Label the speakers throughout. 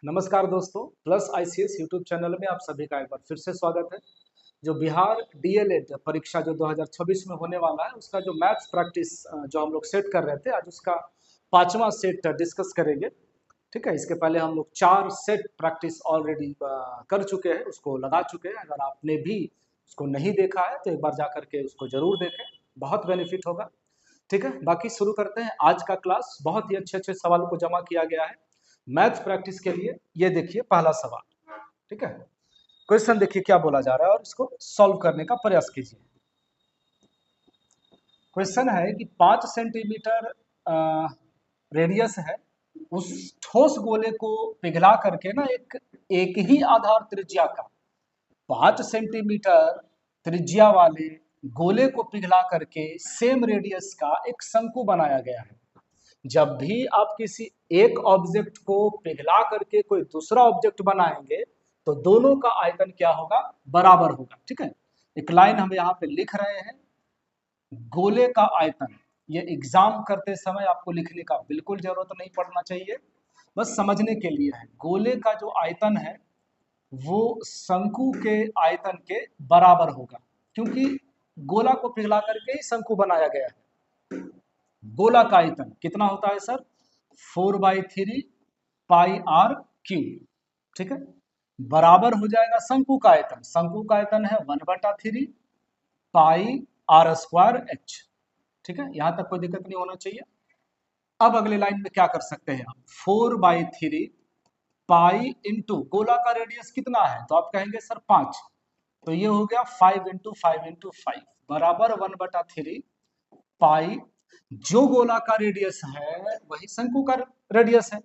Speaker 1: नमस्कार दोस्तों, plus ICS YouTube channel में आप सभी का एक बार फिर से स्वागत है। जो बिहार डीएलएड परीक्षा जो 2026 में होने वाला है, उसका जो मैथ्स प्रैक्टिस जो हम लोग सेट कर रहे थे, आज उसका 5वां सेट डिस्कस करेंगे। ठीक है, इसके पहले हम लोग 4 सेट प्रैक्टिस ऑलरेडी कर चुके हैं, उसको लगा चुके हैं। अगर आपने भी उसको नहीं देखा है तो एक बार जा करके उसको जरूर देखें, बहुत बेनिफिट होगा। ठीक है, बाकी शुरू करते हैं आज का क्लास। बहुत ही अच्छे अच्छे सवालों को जमा किया गया है मैथ प्रैक्टिस के लिए। ये देखिए पहला सवाल। ठीक है, क्वेश्चन देखिए क्या बोला जा रहा है और इसको सॉल्व करने का प्रयास कीजिए। क्वेश्चन है कि 5 सेंटीमीटर रेडियस है, उस ठोस गोले को पिघला करके ना एक ही आधार त्रिज्या का 5 सेंटीमीटर त्रिज्या वाले गोले को पिघला करके सेम रेडियस का एक शंकु बनाया गया है। जब भी आप किसी एक ऑब्जेक्ट को पिघला करके कोई दूसरा ऑब्जेक्ट बनाएंगे तो दोनों का आयतन क्या होगा, बराबर होगा। ठीक है, एक लाइन हम यहाँ पे लिख रहे हैं, गोले का आयतन। ये एग्जाम करते समय आपको लिखने का बिल्कुल जरूरत नहीं पड़ना चाहिए, बस समझने के लिए है। गोले का जो आयतन है वो शंकु के आयतन के बराबर होगा, क्योंकि गोला को पिघला करके ही शंकु बनाया गया है। गोला का आयतन कितना होता है सर? 4/3 pi are cube. ठीक है, बराबर हो जाएगा शंकु का आयतन। शंकु का आयतन है 1/3 पाई आर स्क्वायर एच। ठीक है, यहां तक कोई दिक्कत नहीं होना चाहिए। अब अगले लाइन में क्या कर सकते हैं आप? 4/3 पाई इंटू गोला का रेडियस कितना है, तो आप कहेंगे सर 5, तो ये हो गया 5 × 5 × 5 बराबर 1/3 पाई। जो गोला का रेडियस है वही शंकु का रेडियस है,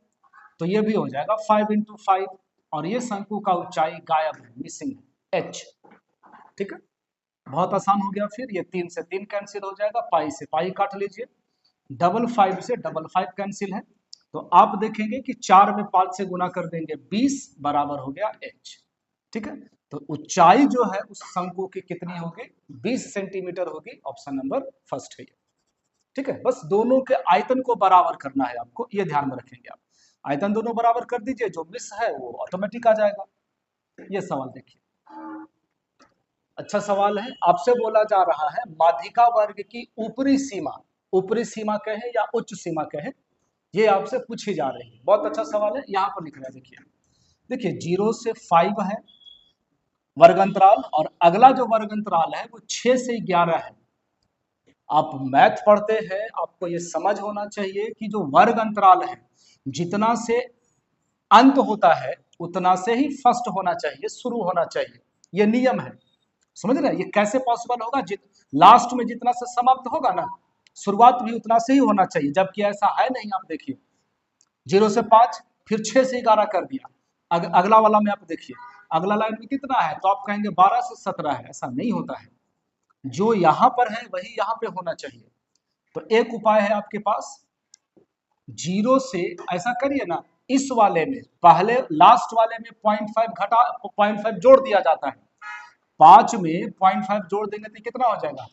Speaker 1: तो ये भी हो जाएगा 5 × 5। और ये शंकु का ऊंचाई गायब है, मिसिंग है, एच। ठीक है, बहुत आसान हो गया। फिर ये 3 से 3 कैंसिल हो जाएगा, पाई से पाई काट लीजिए, 5 से 5 कैंसिल है। तो आप देखेंगे कि 4 में 5 से गुना कर देंगे 20 बराबर हो गया एच। ठीक है, तो ऊंचाई जो है उस शंकु की कितनी होगी? 20 सेंटीमीटर होगी। ऑप्शन नंबर फर्स्ट है ये। ठीक है, बस दोनों के आयतन को बराबर करना है आपको, ये ध्यान में रखेंगे आप। आयतन दोनों बराबर कर दीजिए, जो मिस है वो ऑटोमेटिक आ जाएगा। ये सवाल देखिए, अच्छा सवाल है। आपसे बोला जा रहा है माध्यिका वर्ग की ऊपरी सीमा कहे या उच्च सीमा कहे, ये आपसे पूछी जा रही है। बहुत अच्छा सवाल है, यहाँ पर लिख रहे हैं। देखिए देखिए 0 से 5 है वर्ग अंतराल, और अगला जो वर्ग अंतराल है वो 6 से 11 है। आप मैथ पढ़ते हैं, आपको ये समझ होना चाहिए कि जो वर्ग अंतराल है, जितना से अंत होता है उतना से ही फर्स्ट होना चाहिए, शुरू होना चाहिए। ये नियम है, समझ रहे हैं? ये कैसे पॉसिबल होगा? लास्ट में जितना से समाप्त होगा ना, शुरुआत भी उतना से ही होना चाहिए, जबकि ऐसा है नहीं। आप देखिए 0 से 5, फिर 6 से 11 कर दिया। अगला वाला में आप देखिए, अगला लाइन में कितना है, तो आप कहेंगे 12 से 17 है। ऐसा नहीं होता है, जो यहां पर है वही यहां पे होना चाहिए। तो एक उपाय है आपके पास, 0 से ऐसा करिए ना, इस वाले में पहले लास्ट वाले में 0.5 घटा 0.5 जोड़ दिया जाता है। 5 में 0.5 जोड़ देंगे तो कितना हो जाएगा?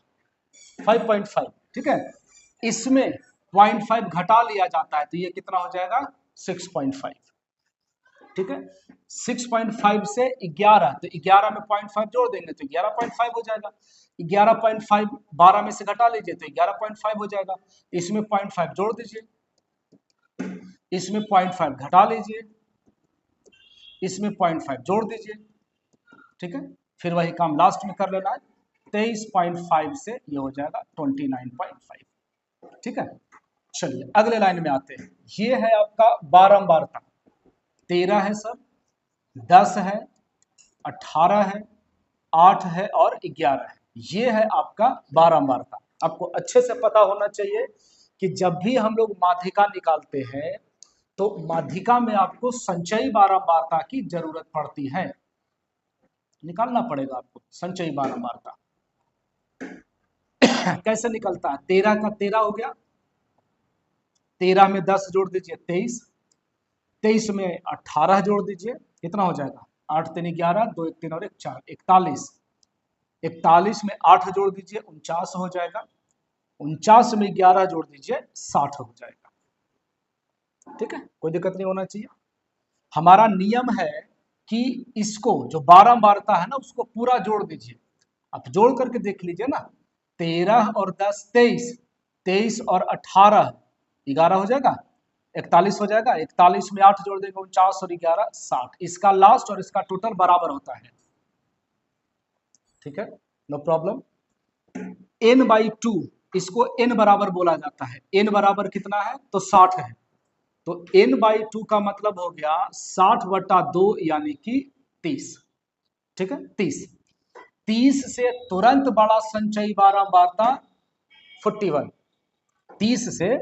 Speaker 1: 5.5। ठीक है, इसमें 0.5 घटा लिया जाता है तो ये कितना हो जाएगा? 6.5। ठीक है, 6.5 से 11, तो 11 में 0.5 जोड़ देंगे तो 11.5 हो जाएगा। 11.5 12 में से घटा लीजिए तो 11.5 हो जाएगा। इसमें 0.5 जोड़ दीजिए, इसमें 0.5 घटा लीजिए, इसमें 0.5 जोड़ दीजिए। ठीक है, फिर वही काम लास्ट में कर लेना है। 23.5 से ये हो जाएगा 29.5। ठीक है, चलिए अगले लाइन में आते हैं। ये है आपका बारंबारता। 13 है सर, 10 है, 18 है, 8 है और 11 है। ये है आपका बारंबारता। आपको अच्छे से पता होना चाहिए कि जब भी हम लोग माध्यिका निकालते हैं तो माध्यिका में आपको संचयी बारंबारता की जरूरत पड़ती है। निकालना पड़ेगा आपको संचयी बारंबारता। कैसे निकलता है? 13 का 13 हो गया, 13 में 10 जोड़ दीजिए 23, 23 में 18 जोड़ दीजिए, कितना हो जाएगा? 8 3 11, 2 1 3 और 1 4, 41। 41 में 8 जोड़ दीजिए 49 हो जाएगा, 49 में 11 जोड़ दीजिए 60 हो जाएगा। ठीक है, कोई दिक्कत नहीं होना चाहिए। हमारा नियम है कि इसको जो बारंबारता है ना उसको पूरा जोड़ दीजिए। आप जोड़ करके देख लीजिए ना, 13 और 10 23, 23 और 18 11 हो जाएगा, 41 हो जाएगा, 41 में 8 जोड़ देंगे 49 और 11 60। इसका लास्ट और इसका टोटल बराबर होता है, ठीक है, नो प्रॉब्लम। n/2 इसको n बराबर बोला जाता है। n बराबर कितना है तो 60 है, तो n/2 का मतलब हो गया 60/2 यानी कि 30, ठीक है 30। 30 से तुरंत बड़ा संचयी बारंबारता 41, 30 से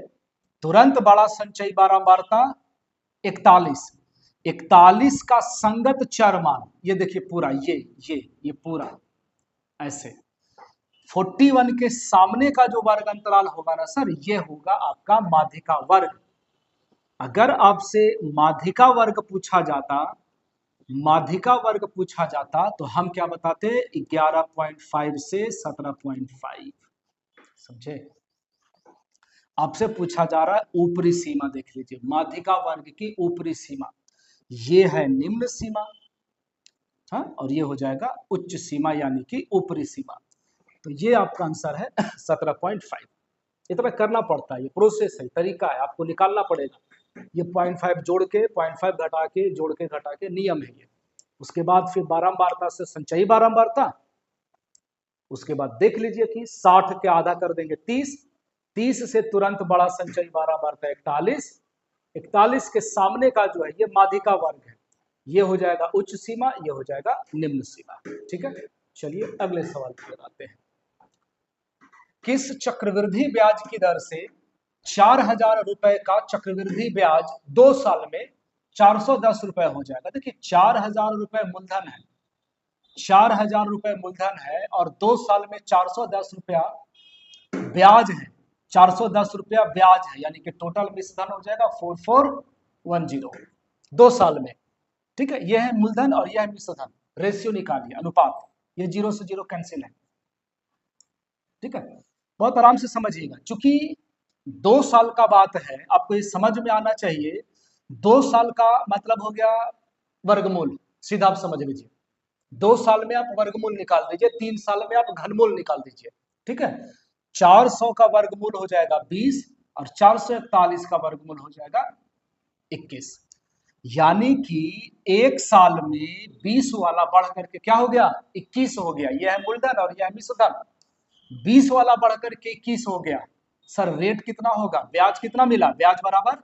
Speaker 1: तुरंत बड़ा संचयी बारंबारता 41, 41 का संगत चर मान, ये देखिए पूरा ये पूरा ऐसे 41 के सामने का जो वर्ग अंतराल होगा ना सर, ये होगा आपका माध्यिका वर्ग। अगर आपसे माध्यिका वर्ग पूछा जाता, माध्यिका वर्ग पूछा जाता तो हम क्या बताते, 11.5 से 17.5, समझे। आपसे पूछा जा रहा है ऊपरी सीमा, देख लीजिए माध्यिका वर्ग की ऊपरी सीमा, ये है निम्न सीमा, हाँ, और ये हो जाएगा उच्च सीमा यानी कि ऊपरी सीमा। तो ये आपका आंसर है 17.5। इतना करना पड़ता है, ये प्रोसेस है, तरीका है, आपको निकालना पड़ेगा। ये 0.5 जोड़ के 0.5 घटा के जोड़ के घटा के नियम है ये। उसके बाद फिर बारंबारता से संचयी बारंबारता, उसके बाद देख लीजिए कि 60 के आधा कर देंगे 30, 30 से तुरंत बड़ा संचयी बारंबारता 41, 41 के सामने का जो है ये माध्यिका वर्ग है, ये हो जाएगा उच्च सीमा, ये हो जाएगा निम्न सीमा, ठीक है। चलिए अगले सवाल की ओर आते हैं। किस चक्रवृद्धि ब्याज की दर से 4000 रुपए का चक्रवृद्धि ब्याज 2 साल में 410 रुपए हो जाएगा। देखिए 4000 रुपए मूलधन है, 4000 रुपए मूलधन है और 2 साल में 410 रुपया ब्याज है, 410 रुपया ब्याज है, यानी कि टोटल मिश्रधन हो जाएगा 4410 2 साल में, ठीक है। यह है मूलधन और यह है मिश्रधन, रेशियो निकालिए, अनुपात, ये 0 से 0 कैंसिल है, ठीक है। बहुत आराम से समझिएगा, चूंकि 2 साल का बात है, आपको ये समझ में आना चाहिए। 2 साल का मतलब हो गया वर्गमूल, सीधा आप समझ लीजिए। 2 साल में आप वर्गमूल निकाल दीजिए, 3 साल में आप घनमूल निकाल दीजिए, ठीक है। 400 का वर्गमूल हो जाएगा 20 और 441 का वर्गमूल हो जाएगा 21, यानी कि 1 साल में 20 वाला बढ़ करके क्या हो गया 21 हो गया। यह है मूलधन और यह है मिश्रधन। 20 वाला बढ़कर के 21 हो गया। सर रेट कितना होगा, ब्याज कितना मिला, ब्याज बराबर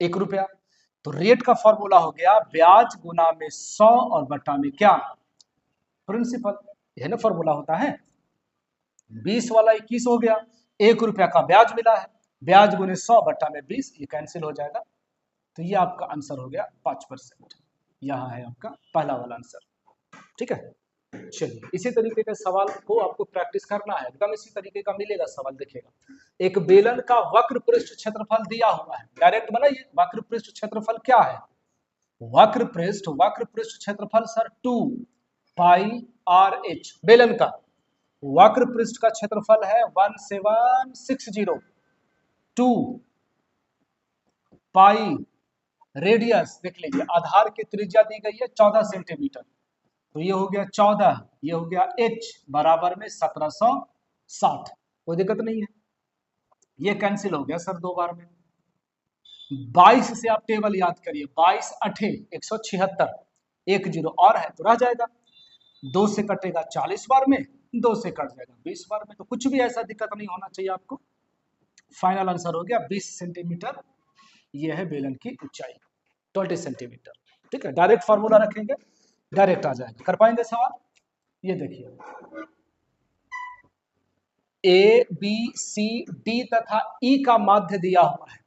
Speaker 1: 1 रुपया। तो रेट का फॉर्मूला हो गया ब्याज गुना में 100 और बटा में क्या, प्रिंसिपल, यह ना फॉर्मूला होता है। 20 वाला 21 हो गया, 1 रुपया का ब्याज मिला है, ब्याज गुने 100 बटा में 20, ये कैंसिल हो जाएगा। तो ये आपका आंसर हो गया 5%। यहाँ है आपका पहला वाला आंसर, ठीक है। चलिए इसी तरीके के सवाल को आपको प्रैक्टिस करना है, एकदम इसी तरीके का मिलेगा सवाल, देखिएगा। एक बेलन का वक्र पृष्ठ क्षेत्रफल दिया हुआ है, डायरेक्ट बनाइए। वक्र पृष्ठ क्षेत्रफल क्या है, वक्र पृष्ठ क्षेत्रफल सर 2 पाई आर एच, बेलन का वक्र पृष्ठ का क्षेत्रफल है 1760, 2 पाई, रेडियस देख लीजिए, आधार की त्रिज्या दी गई है 14 सेंटीमीटर, तो ये हो गया 14, ये हो गया h बराबर में 1760, कोई दिक्कत नहीं है, ये कैंसिल हो गया सर 2 बार में। 22 से आप टेबल याद करिए, 22 अठे 176, 1 जीरो और है तो रह जाएगा, 2 से कटेगा 40 बार में, 2 से कट जाएगा 20 बार में, तो कुछ भी ऐसा दिक्कत नहीं होना चाहिए आपको। फाइनल आंसर हो गया 20 सेंटीमीटर, ये है बेलन की ऊंचाई 20 सेंटीमीटर, ठीक है। डायरेक्ट फॉर्मूला रखेंगे, डायरेक्ट आ जाएगा। कर पाएंगे सवाल, ये देखिए ए बी सी डी तथा ई का माध्य दिया हुआ है,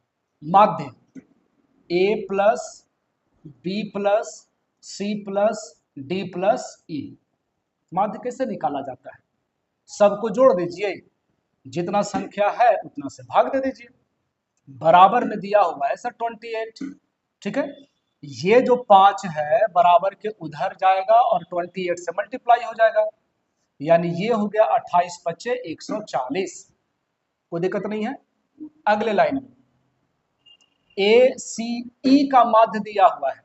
Speaker 1: माध्य A plus B plus C plus D plus E, माध्य कैसे निकाला जाता है, सबको जोड़ दीजिए, जितना संख्या है उतना से भाग दे दीजिए, बराबर में दिया हुआ है सर 28, ठीक है। ये जो 5 है बराबर के उधर जाएगा और 28 से मल्टीप्लाई हो जाएगा, यानी ये हो गया 28 पच्चे 140, कोई दिक्कत नहीं है। अगले लाइन में ए सी ई का माध्य दिया हुआ है,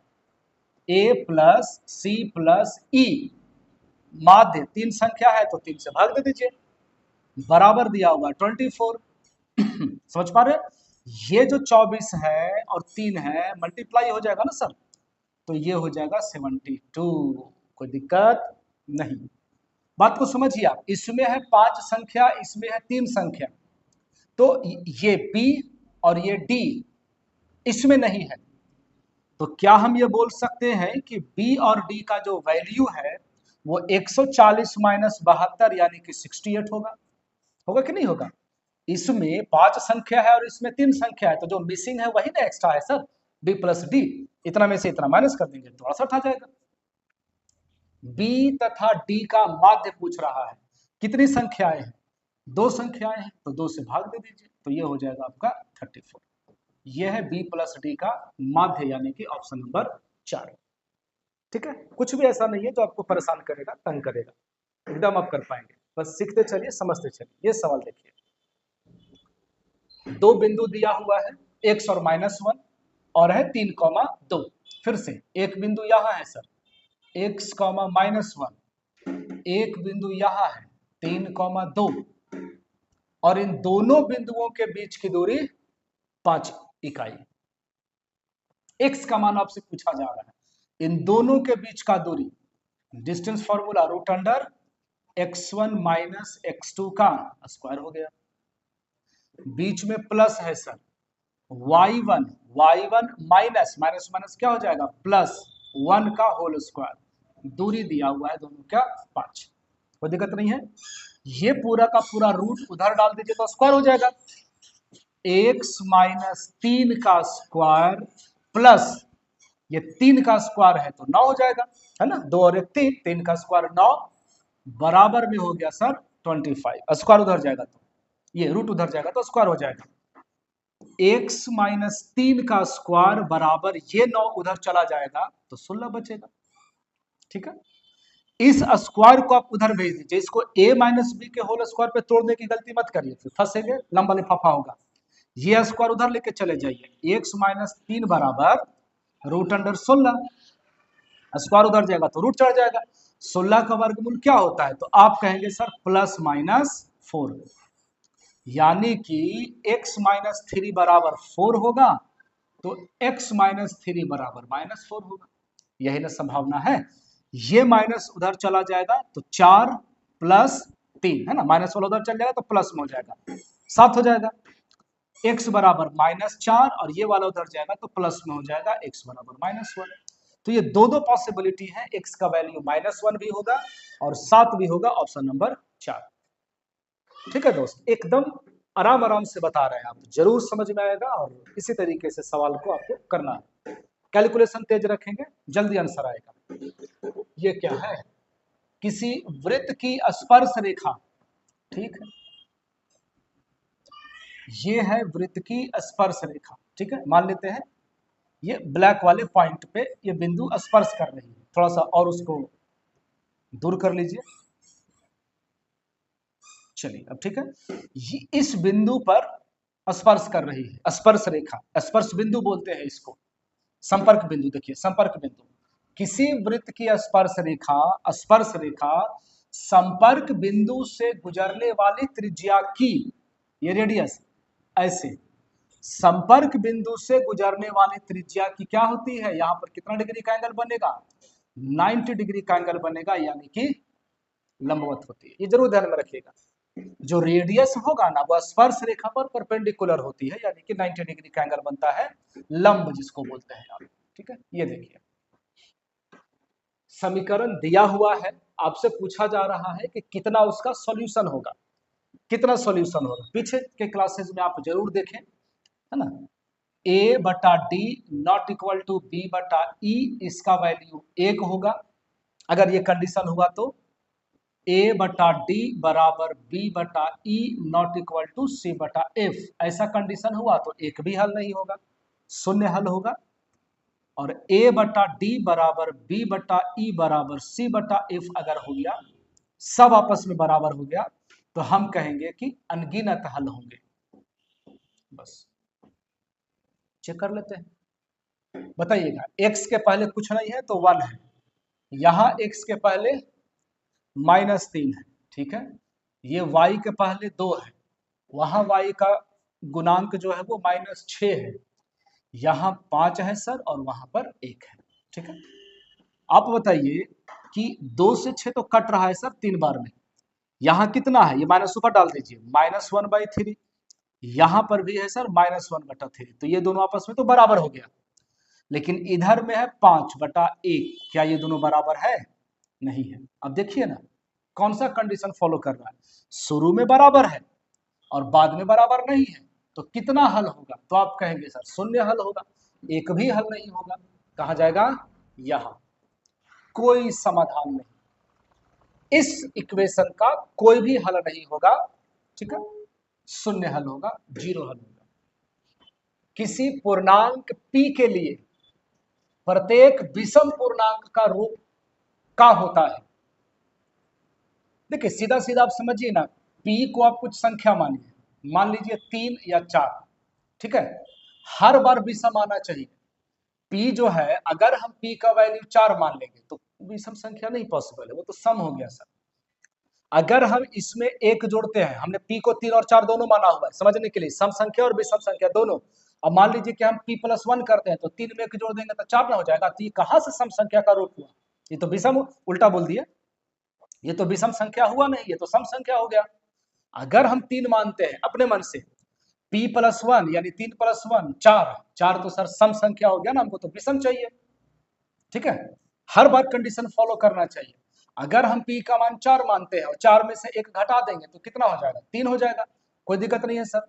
Speaker 1: ए प्लस सी प्लस ई माध्य 3 संख्या है तो 3 से भाग दे दीजिए, बराबर दिया हुआ 24। समझ पा रहे हैं? ये जो 24 है और 3 है मल्टीप्लाई हो जाएगा ना सर, तो ये हो जाएगा 72। कोई दिक्कत नहीं, बात को समझिए आप। इसमें है 5 संख्या, इसमें है 3 संख्या, तो ये बी और ये डी इसमें नहीं है, तो क्या हम ये बोल सकते हैं कि बी और डी का जो वैल्यू है वो 140 माइनस 72 यानी कि 68 होगा? होगा कि नहीं होगा? इसमें 5 संख्या है और इसमें 3 संख्या है, तो जो मिसिंग है वही ना एक्स्ट्रा है सर, बी प्लस डी। इतना में से इतना माइनस कर देंगे तो 68 आ जाएगा। बी तथा डी का माध्य पूछ रहा है, कितनी संख्याएं हैं? 2 संख्याएं हैं, तो 2 से भाग दे दीजिए, तो ये हो जाएगा आपका 34। यह है बी प्लस डी का माध्य यानी कि ऑप्शन नंबर 4। ठीक है, कुछ भी ऐसा नहीं है जो आपको परेशान करेगा, तंग करेगा, एकदम आप कर पाएंगे, बस सीखते चलिए, समझते चलिए। ये सवाल देखिए, 2 बिंदु दिया हुआ है, x और -1 और है 3,2। फिर से एक बिंदु यहाँ है सर, x, -1, एक बिंदु यहाँ है 3,2 और इन दोनों बिंदुओं के बीच की दूरी 5 इकाई। x का मान आपसे पूछा जा रहा है, इन दोनों के बीच का दूरी, distance formula root under x1 minus x2 का स्क्वायर हो गया, बीच में प्लस है सर, y1 माइनस माइनस क्या हो जाएगा, +1 का होल स्क्वायर, दूरी दिया हुआ है दोनों का 5। कोई दिक्कत नहीं है, ये पूरा का पूरा रूट उधर डाल दीजिए तो स्क्वायर हो जाएगा, x माइनस 3 का स्क्वायर प्लस ये 3 का स्क्वायर है तो 9 हो जाएगा, है ना, 2 और 1 3, 3 का स्क्वायर 9, बराबर में हो गया सर 25। स्क्वायर उधर जाएगा तो ये रूट उधर जाएगा तो स्क्वायर हो जाएगा, x माइनस 3 का स्क्वायर बराबर ये 9 उधर चला जाएगा तो 16 बचेगा। ठीक है, इस स्क्वायर को आप उधर भेज दीजिए, इसको a माइनस बी के होल स्क्वायर पे तोड़ने की गलती मत करिए, फिर फंसेंगे, लंबा लिफाफा होगा। ये स्क्वायर उधर लेके चले जाइए, x माइनस 3 बराबर रूट अंडर 16, स्क्वायर उधर जाएगा तो रूट चढ़ जाएगा, 16 का वर्गमूल क्या होता है, तो आप कहेंगे सर +-4, यानी कि x माइनस 3 बराबर 4 होगा तो x माइनस 3 बराबर -4 होगा, यही ना संभावना है। ये माइनस उधर चला जाएगा तो 4 + 3 है ना, माइनस वाला उधर चल जाएगा तो प्लस में हो जाएगा, 7 हो जाएगा, x बराबर -4 और ये वाला उधर जाएगा तो प्लस में हो जाएगा, x बराबर -1। तो ये दो पॉसिबिलिटी है, x का वैल्यू -1 भी होगा और 7 भी होगा, ऑप्शन नंबर 4। ठीक है दोस्त, एकदम आराम आराम से बता रहे हैं, आप जरूर समझ में आएगा और इसी तरीके से सवाल को आपको करना है, कैलकुलेशन तेज रखेंगे जल्दी आंसर आएगा। ये क्या है, किसी वृत्त की स्पर्श रेखा, ठीक है, ये है वृत्त की स्पर्श रेखा, ठीक है, मान लेते हैं ये ब्लैक वाले पॉइंट पे ये बिंदु स्पर्श कर रही है, थोड़ा सा और उसको दूर कर लीजिए, चलिए अब ठीक है, ये इस बिंदु पर स्पर्श कर रही है, स्पर्श रेखा, स्पर्श बिंदु बोलते हैं इसको, संपर्क बिंदु, देखिए संपर्क बिंदु, किसी वृत्त की स्पर्श रेखा संपर्क बिंदु से गुजरने वाली त्रिज्या की, ये रेडियस, ऐसे संपर्क बिंदु से गुजरने वाली त्रिज्या की क्या होती है, यहां पर कितना डिग्री का एंगल बनेगा, 90 डिग्री का एंगल बनेगा, यानी कि लंबवत होती है, ये जरूर ध्यान में रखिएगा। जो रेडियस होगा ना वो स्पर्श रेखा पर परपेंडिकुलर होती है, यानी कि 90 डिग्री का एंगल बनता है, लंब जिसको बोलते हैं आप। ठीक है, ये देखिए समीकरण दिया हुआ है, आपसे पूछा जा रहा है कि कितना उसका सॉल्यूशन होगा, कितना सॉल्यूशन होगा, पीछे के क्लासेस में आप जरूर देखें, है ना, a/d not equal to b/e, इसका वैल्यू 1 होगा, अगर ये कंडीशन हुआ तो a/d बराबर b/e not equal to c/f, ऐसा कंडीशन हुआ तो एक भी हल नहीं होगा, शून्य हल होगा, और a/d बराबर b/e बराबर c/f अगर हो गया, सब आपस में बराबर हो गया, तो हम कहेंगे कि अनगिनत हल होंगे, बस। चेक कर लेते हैं। बताइएगा, x के पहले कुछ नहीं है तो 1 है, यहाँ x के पहले -3 है, ठीक है। ये y के पहले 2 है, वहां y का गुणांक जो है वो -6 है, यहाँ 5 है सर और वहां पर 1 है, ठीक है। आप बताइए कि 2 से 6 तो कट रहा है सर 3 बार में, यहाँ कितना है, ये माइनस ऊपर डाल दीजिए, -1/3, यहाँ पर भी है सर -1/3, तो ये दोनों आपस में तो बराबर हो गया। लेकिन इधर में है 5/1, क्या ये दोनों बराबर है? नहीं है। अब देखिए ना कौन सा कंडीशन फॉलो कर रहा है, शुरू में बराबर है और बाद में बराबर नहीं है, तो कितना हल होगा? तो आप कहेंगे सर शून्य हल होगा, एक भी हल नहीं होगा। कहा जाएगा यहां कोई समाधान नहीं, इस इक्वेशन का कोई भी हल नहीं होगा, ठीक है, शून्य हल होगा, जीरो हल होगा। किसी पूर्णांक p के लिए प्रत्येक विषम पूर्णांक का रूप का होता है। देखिए सीधा सीधा आप समझिए ना, p को आप कुछ संख्या मानिए, मान लीजिए 3 या 4, ठीक है, हर बार विषम आना चाहिए। p जो है अगर हम p का वैल्यू 4 मान लेंगे तो विषम संख्या नहीं पॉसिबल है, वो तो सम हो गया सर। अगर हम इसमें एक जोड़ते हैं, हमने p को 3 और 4 दोनों माना हुआ है समझने के लिए, सम संख्या और विषम संख्या दोनों। अब मान लीजिए कि हम p+1 करते हैं तो 3 में एक जोड़ देंगे तो 4 ना हो जाएगा, तो ये कहां से सम संख्या का रूप हुआ? ये तो विषम, उल्टा बोल दिए, ये तो विषम संख्या हुआ नहीं, ये तो सम संख्या हो गया। अगर हम 3 मानते हैं अपने मन से, p+1 यानी 3+1 4, 4 तो सर सम संख्या हो गया ना, हमको तो विषम चाहिए, ठीक है। हर बार कंडीशन फॉलो करना चाहिए। अगर हम p का मान 4 मानते हैं और 4 में से 1 घटा देंगे तो कितना हो जाएगा? 3 हो जाएगा, कोई दिक्कत नहीं है सर,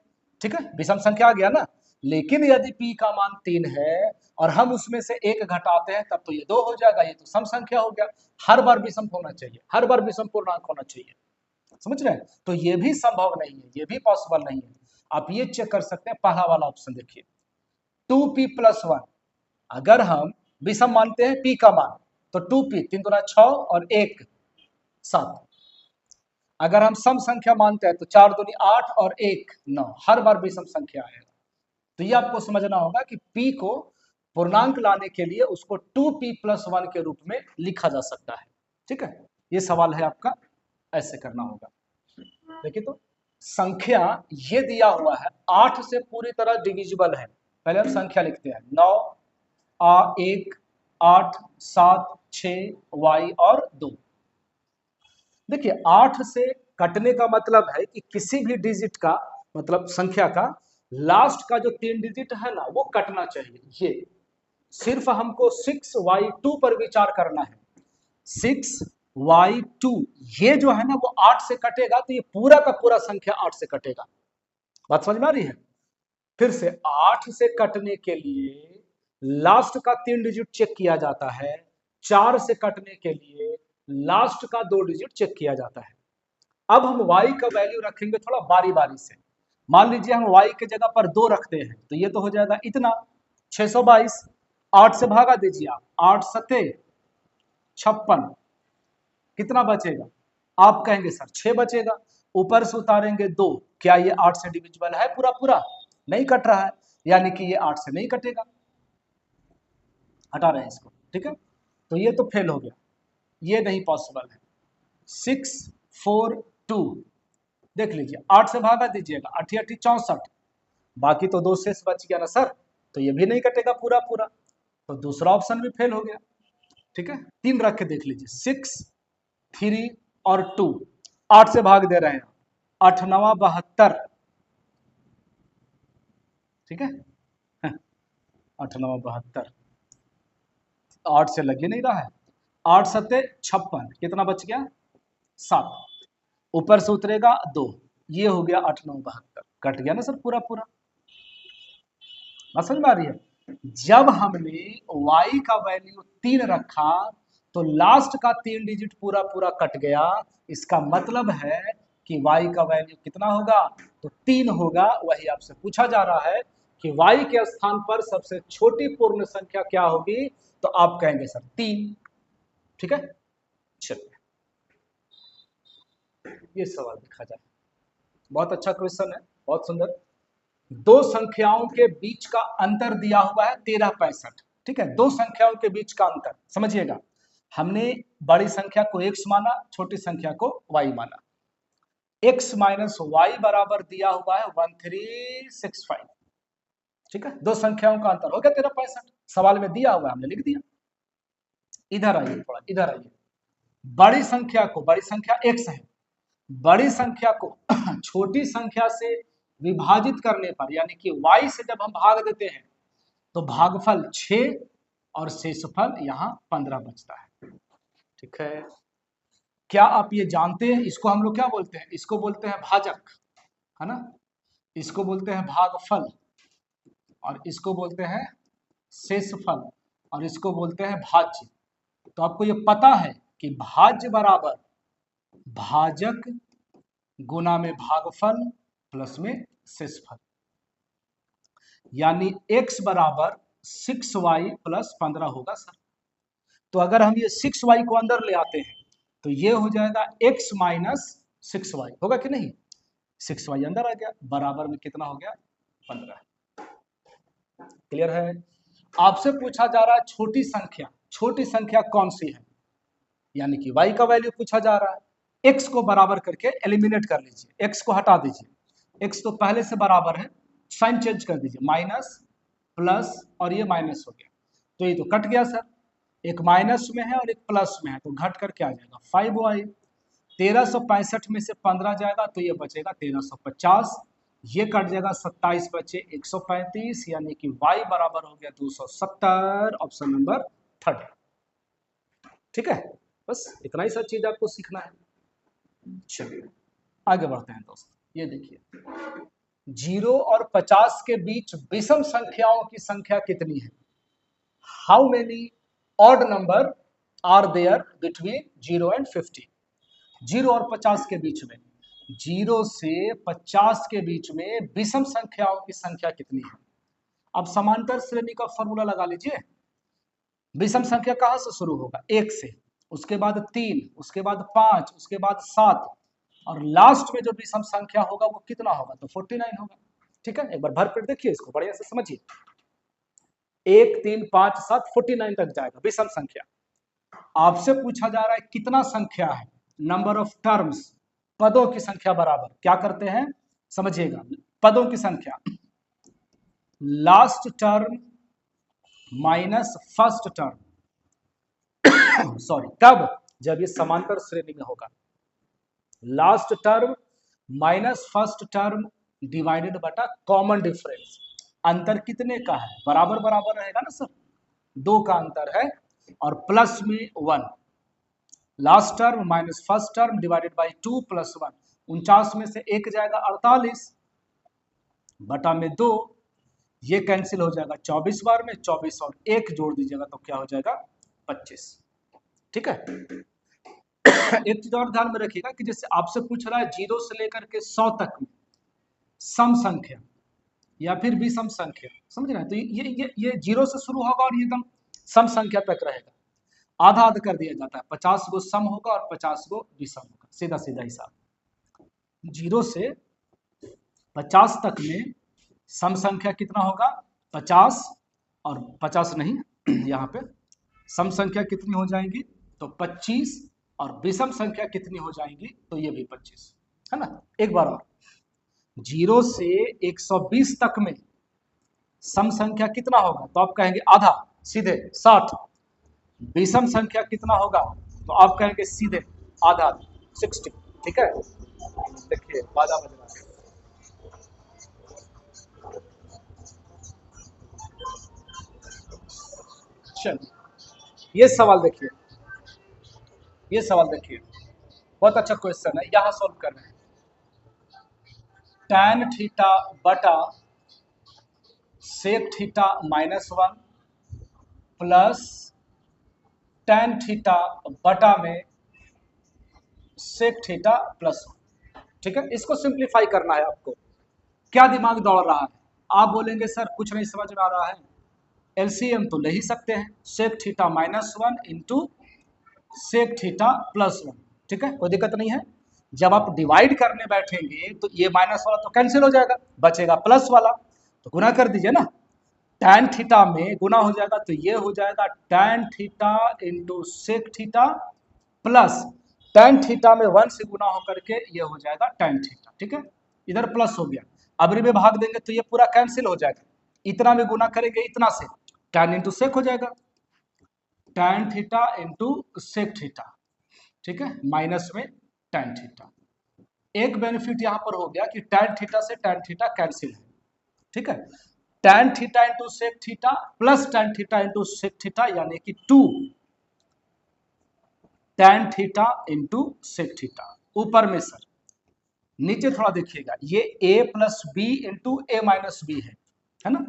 Speaker 1: ठीक है, विषम संख्या आ गया ना। लेकिन यदि p का मान 3 है और हम उसमें से 1 घटाते हैं तब तो ये 2 हो जाएगा, ये तो सम संख्या हो गया। हर बार विषम होना चाहिए, हर बार विषम पूर्णांक होना चाहिए, समझ रहे हैं? तो ये भी संभव नहीं है, ये भी पॉसिबल नहीं है। आप ये चेक कर सकते हैं, पहला वाला ऑप्शन देखिए, 2p+1, अगर हम विषम मानते हैं p का मान तो 2p, 3 दूना 6 और 1 7। अगर हम सम संख्या मानते हैं तो 4 दूनी 8 और 1 9, हर बार विषम संख्या आएगा। तो ये आपको समझना होगा कि p को पूर्णांक लाने के लिए उसको 2p+1 के रूप में लिखा जा सकता है, ठीक है। ये सवाल है आपका, ऐसे करना होगा। देखिए तो संख्या ये दिया हुआ है 8 से पूरी तरह डिविजिबल है। पहले हम संख्या लिखते हैं, 9 1 8 7 6 y और 2। देखिए 8 से कटने का मतलब है कि किसी भी डिजिट का, मतलब संख्या का लास्ट का जो 3 डिजिट है ना वो कटना चाहिए। ये सिर्फ हमको 6y2 पर विचार करना है, 6y2 ये जो है ना वो 8 से कटेगा तो ये पूरा का पूरा संख्या 8 से कटेगा। बात समझ में आ रही है? फिर से 8 से कटने के लिए लास्ट का 3 डिजिट चेक किया जाता है, 4 से कटने के लिए लास्ट का 2 डिजिट चेक किया जाता है। अब हम y का वैल्यू रखेंगे थोड़ा बारी बारी से। मान लीजिए हम y के जगह पर 2 रखते हैं तो ये तो हो जाएगा इतना 622, 8 से भागा दीजिए आप, 8 सते 56, कितना बचेगा? आप कहेंगे सर 6 बचेगा, ऊपर से उतारेंगे 2, क्या ये 8 से डिविजिबल है पूरा पूरा? नहीं कट रहा है, यानी कि ये 8 से नहीं कटेगा, हटा रहे हैं इसको, ठीक है। तो ये तो फेल हो गया, ये नहीं पॉसिबल है। 642 देख लीजिए, 8 से भागा दीजिएगा, 8 8 64, बाकी तो 2 शेष बच गया ना सर, तो ये भी नहीं कटेगा पूरा पूरा, तो दूसरा ऑप्शन भी फेल हो गया, ठीक है। 3 रख के देख लीजिए, 6 3 और 2, 8 से भाग दे रहे हैं, 8 9 72, ठीक है, 8 9 72, 8 से लग ही नहीं रहा है, 8 सत्ते 56, कितना बच गया? 7, ऊपर से उतरेगा 2, ये हो गया 8 9 72, कट गया ना सर पूरा पूरा। समझ में आ रही है? जब हमने y का वैल्यू 3 रखा तो लास्ट का 3 डिजिट पूरा पूरा कट गया, इसका मतलब है कि y का वैल्यू कितना होगा? तो 3 होगा। वही आपसे पूछा जा रहा है कि y के स्थान पर सबसे छोटी पूर्ण संख्या क्या होगी, तो आप कहेंगे सर 3, ठीक है। चलिए ये सवाल देखा जाए, बहुत अच्छा क्वेश्चन है, बहुत सुंदर। दो संख्याओं के बीच का अंतर दिया हुआ है 1365। ठीक है, दो संख्याओं के बीच का अंतर समझिएगा। हमने बड़ी संख्या को x माना, छोटी संख्या को y माना। x माइनस वाई बराबर दिया हुआ है 1365। ठीक है, दो संख्याओं का अंतर हो गया 1365। सवाल में दिया हुआ है, हमने लिख दिया। इधर आइए, थोड़ा इधर आइए। बड़ी संख्या को, बड़ी संख्या x है, बड़ी संख्या को छोटी संख्या से विभाजित करने पर, यानी कि y से जब हम भाग देते हैं तो भागफल 6 और शेषफल यहाँ 15 बचता है। ठीक है, क्या आप ये जानते हैं इसको हम लोग क्या बोलते हैं? इसको बोलते हैं भाजक, है ना, इसको बोलते हैं भागफल, और इसको बोलते हैं शेषफल, और इसको बोलते हैं भाज्य। तो आपको ये पता है कि भाज्य बराबर भाजक गुना में भागफल प्लस में शेषफल, यानी x बराबर 6y प्लस 15 होगा सर। तो अगर हम ये 6y को अंदर ले आते हैं तो ये हो जाएगा x माइनस 6y, होगा कि नहीं? 6y अंदर आ गया, बराबर में कितना हो गया? 15। क्लियर है? आपसे पूछा जा रहा है छोटी संख्या, छोटी संख्या कौन सी है, यानी कि y का वैल्यू पूछा जा रहा है। x को बराबर करके एलिमिनेट कर लीजिए, x को हटा दीजिए, x तो पहले से बराबर है, साइन चेंज कर दीजिए, माइनस प्लस और ये माइनस हो गया, तो ये तो कट गया सर, एक माइनस में है और एक प्लस में है, तो घट करके आ जाएगा 5y। 1365 में से 15 जाएगा तो ये बचेगा 1350, ये कट जाएगा, 27 बचे 135, यानी कि y बराबर हो गया 270, ऑप्शन नंबर 3। ठीक है, बस इतना ही सब चीज आपको सीखना है। चलिए आगे बढ़ते हैं दोस्त। ये देखिए 0 और 50 के बीच विषम संख्याओं की संख्या कितनी है? How many odd number are there between 0 and 50? 0 और 50 के बीच में, 0 से 50 के बीच में विषम संख्याओं की संख्या कितनी है? अब समांतर श्रेणी का फॉर्मूला लगा लीजिए। विषम संख्या कहां से शुरू होगा? 1 से, उसके बाद 3, उसके बाद 5, उसके बाद 7, और लास्ट में जो विषम संख्या होगा वो कितना होगा? तो 49 होगा। ठीक है, एक बार भरपेट देखिए, इसको बढ़िया से समझिए। 1, 3, 5, 7, 49 तक जाएगा विषम संख्या। आपसे पूछा जा रहा है कितना संख्या है, नंबर ऑफ टर्म्स, पदों की संख्या बराबर क्या करते हैं समझिएगा, पदों की संख्या, last term minus first term sorry, कब? जब ये समांतर श्रेणी में होगा। Last term minus first term divided बटा कॉमन डिफरेंस, अंतर कितने का है? बराबर बराबर रहेगा ना सर, 2 का अंतर है, और प्लस में 1। Last term minus first term divided by 2 plus 1, 49 में से 1 जाएगा 48 बटा में 2, ये कैंसिल हो जाएगा 24 बार में, 24 और 1 जोड़ दीजिएगा तो क्या हो जाएगा? 25। ठीक है, एक चीज और ध्यान में रखिएगा कि जैसे आपसे पूछ रहा है 0 से लेकर के 100 तक में सम संख्या या फिर विषम संख्या, समझ रहे हैं? तो ये 0 से शुरू होगा और एकदम सम संख्या तक रहेगा, आधा आधा कर दिया जाता है, 50 गो सम होगा और 50 गो विषम होगा, सीधा सीधा हिसाब। 0 से 50 तक में सम संख्या कितना होगा? 50, और 50 नहीं, यहाँ पे सम संख्या कितनी हो जाएंगी? तो 25, और विषम संख्या कितनी हो जाएंगी? तो ये भी 25, है ना। एक बार और, 0 से 120 तक में सम संख्या कितना होगा? तो आप कहेंगे आधा, सीधे 60। विषम संख्या कितना होगा? तो आप कहेंगे सीधे आधा, 60। ठीक है, देखिए बाजा बज रहा है। चलिए ये सवाल देखिए, ये सवाल देखिए, बहुत अच्छा क्वेश्चन है, यहां सॉल्व कर रहे हैं। tan थीटा बटा सेक थीटा माइनस 1 प्लस tan थीटा बटा में सेक थीटा प्लस 1। ठीक है, इसको सिंप्लीफाई करना है आपको। क्या दिमाग दौड़ रहा है? आप बोलेंगे सर कुछ नहीं समझ में आ रहा है, एलसीएम तो ले ही सकते हैं, sec theta minus 1 into sec theta plus 1। ठीक है, कोई दिक्कत नहीं है। जब आप डिवाइड करने बैठेंगे तो ये माइनस वाला तो कैंसिल हो जाएगा, बचेगा प्लस वाला, तो गुना कर दीजिए ना। tan थीटा में गुना हो जाएगा तो ये हो जाएगा tan theta into sec theta plus tan theta में 1 से गुना होकर के ये हो जाएगा tan थीटा। ठीक है, इधर प्लस हो गया, अब में भाग देंगे तो ये पूरा कैंसिल हो जाएगा, इतना में गुना करेंगे इतना से, tan इंटू सेक हो जाएगा, tan theta into sec theta. ठीक है, माइनस में tan थीटा। एक बेनिफिट यहां पर हो गया कि tan थीटा से tan थीटा कैंसिल है। ठीक है, tan theta into sec theta plus tan theta into sec theta यानी कि 2 tan theta into sec theta. ऊपर में सर, नीचे थोड़ा देखिएगा, ये a plus B into A minus B है ना,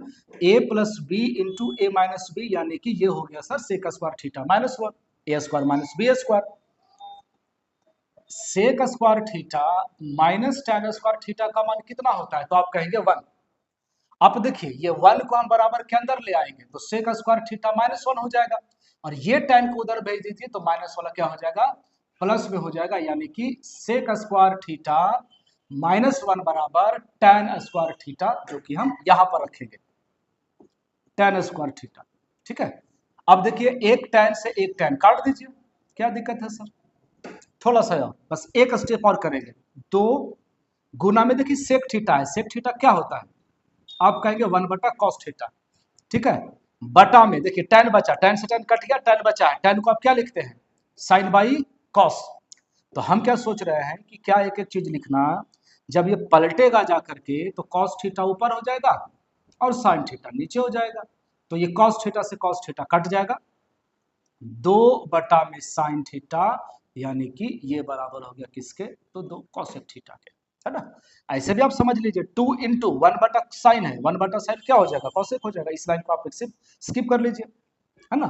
Speaker 1: a plus B into A minus B यानी कि ये हो गया sir sec square theta minus 1, A square minus B square. Sec square theta minus tan square theta का मान कितना होता है, तो आप कहेंगे 1। अब देखिए ये 1 को हम बराबर के अंदर ले आएंगे तो सेक स्क्वायर थीटा माइनस 1 हो जाएगा, और ये tan को उधर भेज दीजिए तो माइनस वाला क्या हो जाएगा, प्लस में हो जाएगा, यानी कि सेक स्क्वायर थीटा माइनस 1 बराबर tan स्क्वायर थीटा, जो कि हम यहां पर रखेंगे tan स्क्वायर थीटा। ठीक है, अब देखिए एक tan से एक tan काट दीजिए, क्या दिक्कत है सर, थोड़ा सा और, बस एक स्टेप और करेंगे। 2 गुना में देखिए सेक थीटा है, सेक थीटा क्या होता है, आप कहेंगे 1 बटा कॉस थीटा। ठीक है, बटा में देखिए tan बचा, tan से tan कट गया, tan बचा है, tan को आप क्या लिखते हैं, साइन बाई कॉस। तो हम क्या सोच रहे हैं कि क्या एक एक चीज लिखना, जब ये पलटेगा जा करके तो कॉस थीटा ऊपर हो जाएगा और साइन थीटा नीचे हो जाएगा, तो ये कॉस थीटा से कॉस थीटा कट जाएगा, 2 बटा में साइन थीटा, यानी कि ये बराबर हो गया किसके, तो 2 कॉसेक थीटा के, है ना। ऐसे भी आप समझ लीजिए 2 इंटू 1 बटा साइन है, 1 बटा साइन क्या हो जाएगा, कॉसेक हो जाएगा, इस लाइन को आप स्किप कर लीजिए, है ना।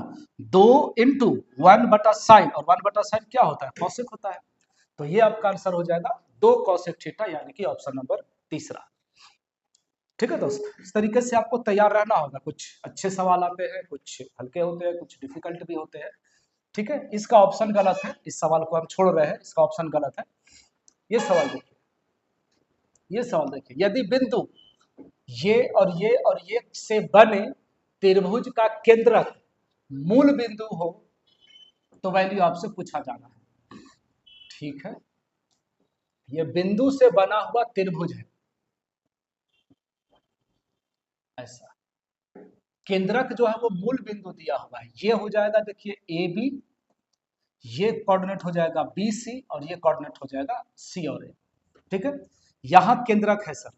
Speaker 1: 2 इंटू 1 बटा साइन, और 1 बटा साइन क्या होता है, कॉसेक होता है, तो ये आपका आंसर हो जाएगा 2 कॉसेक थीटा, यानी कि ऑप्शन नंबर तीसरा। ठीक है दोस्त, इस तरीके से आपको तैयार रहना होगा, कुछ अच्छे सवाल आते हैं, कुछ हल्के होते हैं, कुछ डिफिकल्ट भी होते हैं। ठीक है, इसका ऑप्शन गलत है, इस सवाल को हम छोड़ रहे हैं, इसका ऑप्शन गलत है। ये सवाल देखिए, ये सवाल देखिए, यदि बिंदु ये और ये से बने त्रिभुज का केंद्रक मूल बिंदु हो तो वैल्यू आपसे पूछा जाना है। ठीक है, ये बिंदु से बना हुआ त्रिभुज है, ऐसा केंद्रक जो है वो मूल बिंदु दिया हुआ है, ये हो जाएगा देखिए ए बी, ये कोऑर्डिनेट हो जाएगा बी सी, और ये कोऑर्डिनेट हो जाएगा सी और ए। ठीक है, यहां केंद्रक है सर,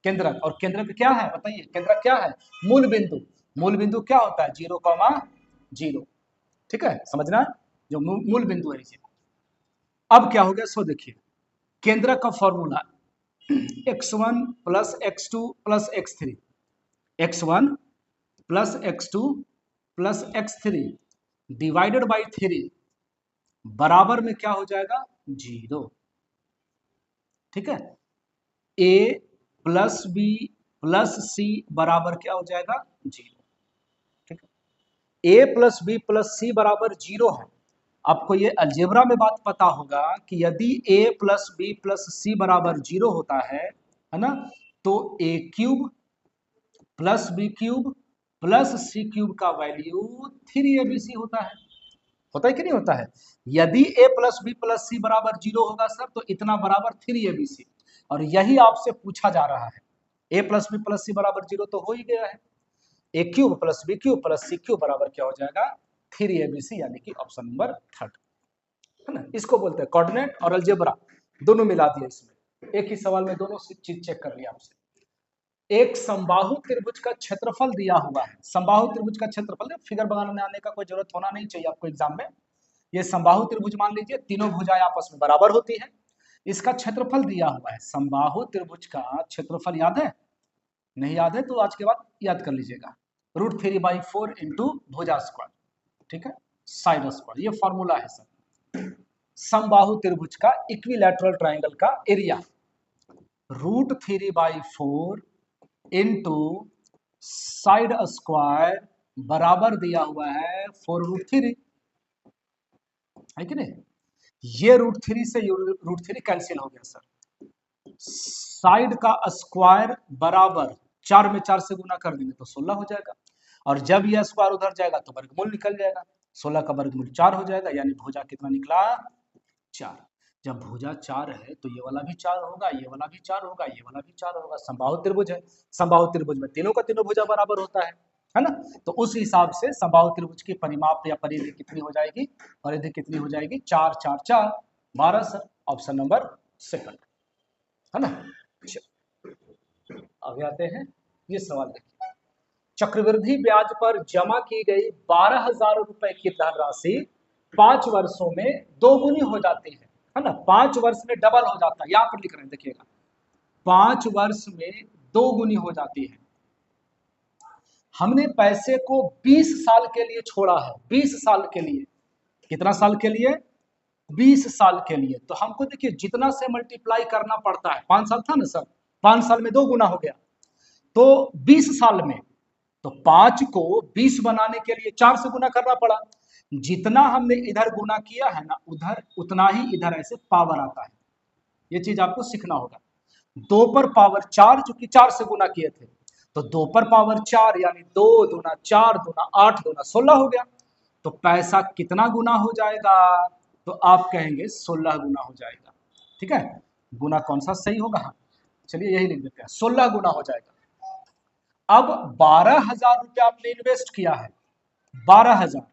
Speaker 1: केंद्रक, और केंद्रक क्या है बताइए, केंद्रक क्या है, मूल बिंदु। मूल बिंदु क्या होता है, 0,0। ठीक है, समझना, जो मूल बिंदु है इसे। अब क्या हो गया, सो देखिए केंद्रक का formula x1 plus x2 plus x3, x1 plus x2 plus x3 divided by 3 बराबर में क्या हो जाएगा, 0। ठीक है, a plus B plus C बराबर क्या हो जाएगा, 0। ठीक है, a plus B plus C बराबर 0 है। आपको ये अलजेब्रा में बात पता होगा कि यदि a plus B plus C बराबर 0 होता है ना, तो a cube plus B cube plus C cube का वैल्यू 3abc होता है कि नहीं होता है। यदि a plus B plus C बराबर 0 होगा सर तो इतना बराबर 3abc, और यही आपसे पूछा जा रहा है, a plus B plus C बराबर 0 तो हो ही गया है, a cube plus B cube plus C cube बराबर क्या हो जाएगा, 3abc, यानी कि ऑप्शन नंबर 3, है ना। इसको बोलते हैं कोऑर्डिनेट और अलजेब्रा दोनों मिला दिया इसमें, एक ही सवाल में दोनों चीज चेक कर लिया आपसे। एक समबाहु त्रिभुज का क्षेत्रफल दिया हुआ है, समबाहु त्रिभुज का क्षेत्रफल, फिगर बनाने आने का कोई जरूरत होना नहीं चाहिए आपको एग्जाम में। ये समबाहु त्रिभुज मान लीजिए, तीनों भुजाएं आपस में बराबर होती है, इसका क्षेत्रफल दिया हुआ है। समबाहु त्रिभुज का क्षेत्रफल याद है, नहीं याद है तो आज के बाद याद कर लीजिएगा, √3/4 इंटू भुजा स्क्वायर, ठीक है, साइड स्क्वायर, ये फॉर्मूला है सर समबाहु त्रिभुज का इक्विलैटरल ट्राइंगल का एरिया, √3/4 इंटू साइड स्क्वायर बराबर दिया हुआ है 4√3, है कि नहीं। ये √3 से √3 कैंसिल हो गया सर। साइड का स्क्वायर बराबर 4 में 4 से गुना कर देंगे तो 16 हो जाएगा, और जब यह स्क्वायर उधर जाएगा तो वर्गमूल निकल जाएगा, 16 का वर्गमूल 4 हो जाएगा, यानी भुजा कितना निकला 4। जब भुजा 4 है तो ये वाला भी 4 होगा, ये वाला भी 4 होगा, ये वाला भी 4 होगा। समबाहु त्रिभुज है, समबाहु त्रिभुज में तीनों का तीनों भुजा बराबर होता है ना। तो उस हिसाब से समबाहु त्रिभुज की परिमाप या परिधि कितनी हो जाएगी, परिधि कितनी हो जाएगी 4 4 4 12 सर, ऑप्शन नंबर सेकंड, है ना। आगे आते हैं, ये सवाल देखिए, चक्रवृद्धि ब्याज पर जमा की गई 12,000 रुपए की धनराशि 5 वर्षों में दोगुनी हो जाती है ना। 5 वर्ष में डबल हो जाता है, यहां पर लिख रहे हैं देखिएगा, 5 वर्ष में दोगुनी हो जाती है। हमने पैसे को 20 साल के लिए छोड़ा है, 20 साल के लिए, कितना साल के लिए 20 साल के लिए। तो हमको देखिए जितना से मल्टीप्लाई करना पड़ता है, 5 साल था ना सर, 5 साल में 2 गुना हो गया, तो 20 साल में, तो 5 को 20 बनाने के लिए 4 से गुना करना पड़ा। जितना हमने इधर गुना किया है ना, उधर उतना ही इधर ऐसे पावर आता है, ये चीज आपको सीखना होगा। 2 पर पावर 4, चूंकि 4 से गुना किए थे, तो 2 पर पावर 4 यानी 2 दूना 4 दूना 8 दूना 16 हो गया। तो पैसा कितना गुना हो जाएगा, तो आप कहेंगे 16 गुना हो जाएगा। ठीक है, गुना कौन सा सही होगा, चलिए यही लिख देते हैं, 16 गुना हो जाएगा। अब 12,000 रुपया आपने इन्वेस्ट किया है, 12,000,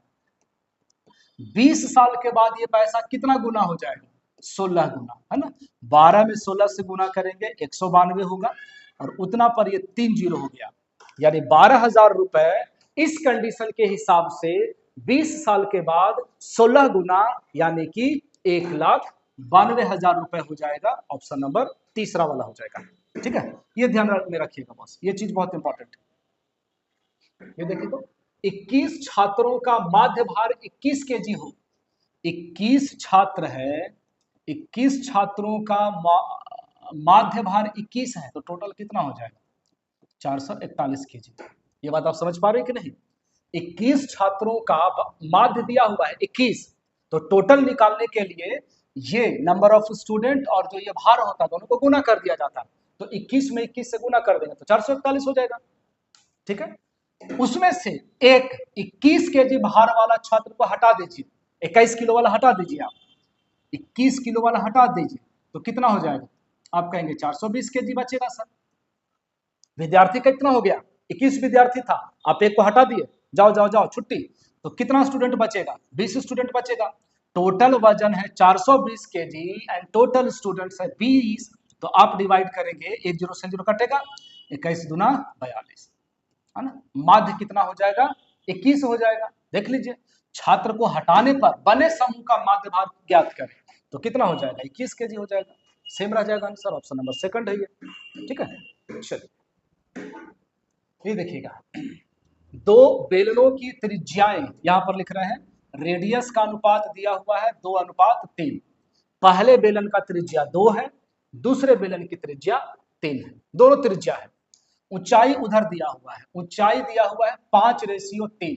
Speaker 1: 20 साल के बाद ये पैसा कितना गुना हो जाएगा, 16 गुना, है ना। 12 में 16 से गुना करेंगे 192 होगा, और उतना पर ये 3 जीरो हो गया, यानी 12,000 रुपए इस कंडीशन के हिसाब से 20 साल के बाद 16 गुना यानी कि 1,92,000 रुपए हो जाएगा। ऑप्शन नंबर तीसरा वाला हो जाएगा। ठीक है, ये ध्यान में रखिएगा बस, ये चीज बहुत इंपॉर्टेंट है। ये देखिए तो 21 छात्रों का माध्य भार 21 केजी हो, 21 छात्र है, 21 छात्रों का माध्य भार 21 है, तो टोटल कितना हो जाएगा 441 केजी। ये बात आप समझ पा रहे हैं कि नहीं। 21 छात्रों का माध्य दिया हुआ है 21, तो टोटल निकालने के लिए ये नंबर ऑफ स्टूडेंट और जो ये भार होता है दोनों को गुना कर दिया जाता है, तो 21 में 21 से गुना कर देंगे तो 441 हो जाएगा। ठीक है, उसमें से एक 21 केजी भार वाला छात्र को हटा दीजिए, 21 किलो वाला हटा दीजिए, आप 21 किलो वाला हटा दीजिए तो कितना हो जाएगा, आप कहेंगे 420 केजी बचेगा सर। विद्यार्थी कितना हो गया, 21 विद्यार्थी था, आप एक को हटा दिए, जाओ जाओ जाओ छुट्टी, तो कितना स्टूडेंट बचेगा, 20 स्टूडेंट बचेगा। टोटल वजन है 420 केजी एंड टोटल स्टूडेंट्स है 20, तो आप डिवाइड करेंगे, 1 0 से 0 कटेगा, 21 दूना 42, है ना। माध्य कितना हो जाएगा 21 हो जाएगा। देख लीजिए, छात्र को हटाने पर बने समूह का माध्य भार ज्ञात करें तो कितना हो जाएगा 21 केजी हो जाएगा, सेम रह जाएगा आंसर, ऑप्शन नंबर सेकंड है ये। ठीक है, चलिए ये देखिएगा, 2 बेलनों की त्रिज्याएं यहां पर लिख रहे हैं, रेडियस का अनुपात दिया हुआ है 2:3। पहले बेलन का त्रिज्या 2 है, दूसरे बेलन की त्रिज्या 3 है, दोनों त्रिज्या है। ऊंचाई उधर दिया हुआ है, ऊंचाई दिया हुआ है 5:3,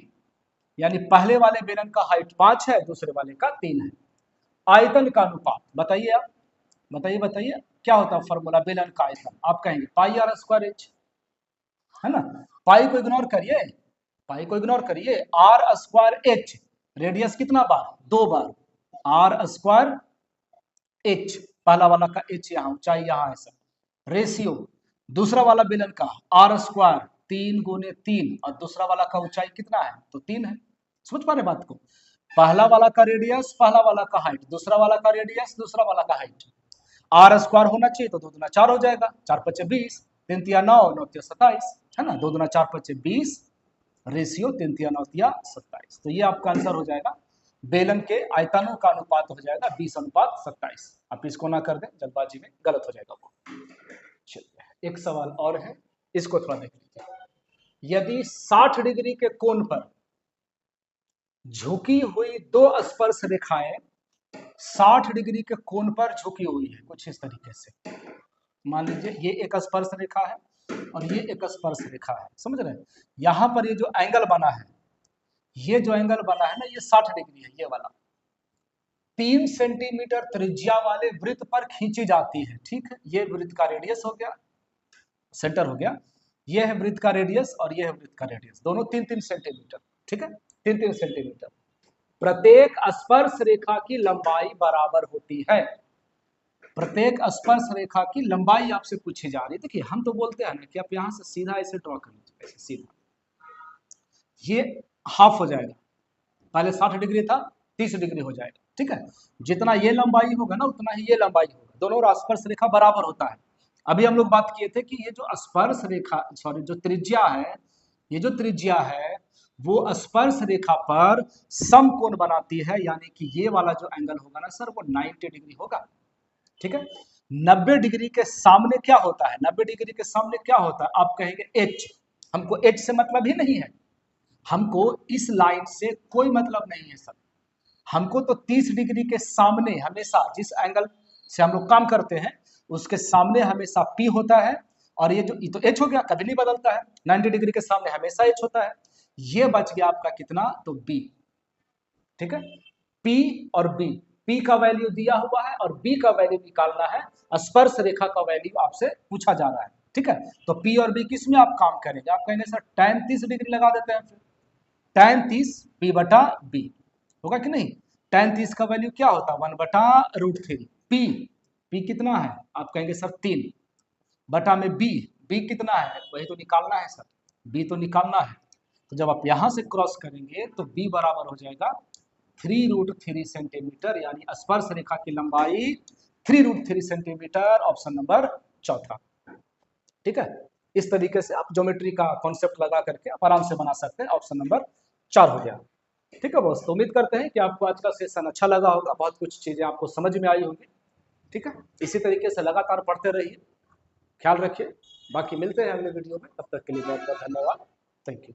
Speaker 1: यानी पहले वाले बेलन का हाइट 5 है, दूसरे वाले का 3 है। आयतन का अनुपात बताइए, आप बताइए क्या होता है फॉर्मूला बेलन का आयतन, आप कहेंगे πr²h, है ना। पाई को इग्नोर करिए, पाई को इग्नोर करिए, r²h, रेडियस कितना बार 2 बार, r²h, पहला वाला का h यहाँ, ऊंचाई यहाँ है सर, रेशियो दूसरा वाला बेलन का r² 3 गुने 3, और दूसरा वाला का ऊंचाई कितना है तो 3 है। समझ पा रहे बात को, पहला वाला का रेडियस, पहला वाला का हाइट, दूसरा वाला का रेडियस, दूसरा वाला का हाइट, r² होना चाहिए तो 2 दूना 4 हो जाएगा, 4 5 20, 3 तिया 9, 9 तिया 27, है ना, 2 दूना 4 5 20, रेशियो 3 तिया 9 तिया 27। तो ये आपका आंसर हो जाएगा, बेलन के आयतनों का अनुपात हो जाएगा 20:27। आप इसको ना कर दें जल्दबाजी में, गलत हो जाएगा वो। चलिए एक सवाल और है, इसको थोड़ा देख लीजिए। यदि 60 डिग्री के कोण पर झुकी हुई 2 स्पर्श रेखाएं 60 डिग्री के कोण पर झुकी हुई है, कुछ इस तरीके से, मान लीजिए ये एक स्पर्श रेखा है और ये एक स्पर्श रेखा है, समझ रहे हैं। यहां पर ये जो एंगल बना है, ये जो एंगल बना है ना, ये 60 डिग्री है, ये वाला, 3 सेंटीमीटर त्रिज्या वाले वृत्त पर खींची जाती है। ठीक है, ये वृत्त का रेडियस हो गया, सेंटर हो गया, ये है वृत्त का रेडियस और ये है वृत्त का रेडियस, दोनों 3-3 सेंटीमीटर। ठीक है, 3-3 सेंटीमीटर। प्रत्येक स्पर्श रेखा की लंबाई बराबर होती है। प्रत्येक स्पर्श रेखा की लंबाई आपसे पूछी जा रही है। देखिए हम तो बोलते हैं ना कि आप यहां से सीधा ऐसे ड्रॉ कर लीजिए, ऐसे सीधा, ये हाफ हो जाएगा, पहले 60 डिग्री था 30 डिग्री हो जाएगा। ठीक है, जितना ये लंबाई होगा ना उतना ही ये लंबाई होगा, दोनों स्पर्श रेखा बराबर होता है। अभी हम लोग बात किए थे कि ये जो स्पर्श रेखा, सॉरी जो त्रिज्या है, ये जो त्रिज्या है वो स्पर्श रेखा पर समकोण बनाती है, यानी कि ये वाला जो एंगल होगा ना सर वो 90 डिग्री होगा। ठीक है, 90 डिग्री के सामने क्या होता है, 90 डिग्री के सामने क्या होता है, आप कहेंगे एच। हमको एच से मतलब ही नहीं है, हमको इस लाइन से कोई मतलब नहीं है सर। हमको तो 30 डिग्री के सामने हमेशा, जिस एंगल से हम लोग काम करते हैं उसके सामने हमेशा P होता है, और ये तो H हो गया, कभी नहीं बदलता है, 90 डिग्री के सामने हमेशा H होता है। ये बच गया आपका कितना, तो B। ठीक है, P और B, P का वैल्यू दिया हुआ है और B का वैल्यू निकालना है, स्पर्श रेखा का वैल्यू आपसे पूछा जा रहा है। ठीक है, तो P और B किस में आप काम करेंगे, आप कहेंगे सर tan 30 डिग्री लगा देते हैं, फिर tan 30 P बटा B होगा कि नहीं। tan 30 का वैल्यू क्या होता है, 1/√3। P कितना है, आप कहेंगे सर 3 बटा में B कितना है, वही तो निकालना है सर, B तो निकालना है। तो जब आप यहां से क्रॉस करेंगे तो B बराबर हो जाएगा 3√3 सेंटीमीटर, यानी स्पर्श रेखा की लंबाई 3√3 सेंटीमीटर, ऑप्शन नंबर चौथा। ठीक है, इस तरीके से आप ज्योमेट्री का कॉन्सेप्ट लगा करके आप आराम से बना सकते हैं। ऑप्शन नंबर 4 हो गया। ठीक है बॉस, तो उम्मीद करते हैं कि आपको आज का सेशन अच्छा लगा होगा, बहुत कुछ चीजें आपको समझ में आई होंगी। ठीक है, इसी तरीके से लगातार पढ़ते रहिए, ख्याल रखिए, बाकी मिलते हैं अगले वीडियो में, तब तक के लिए बहुत बहुत धन्यवाद, थैंक यू।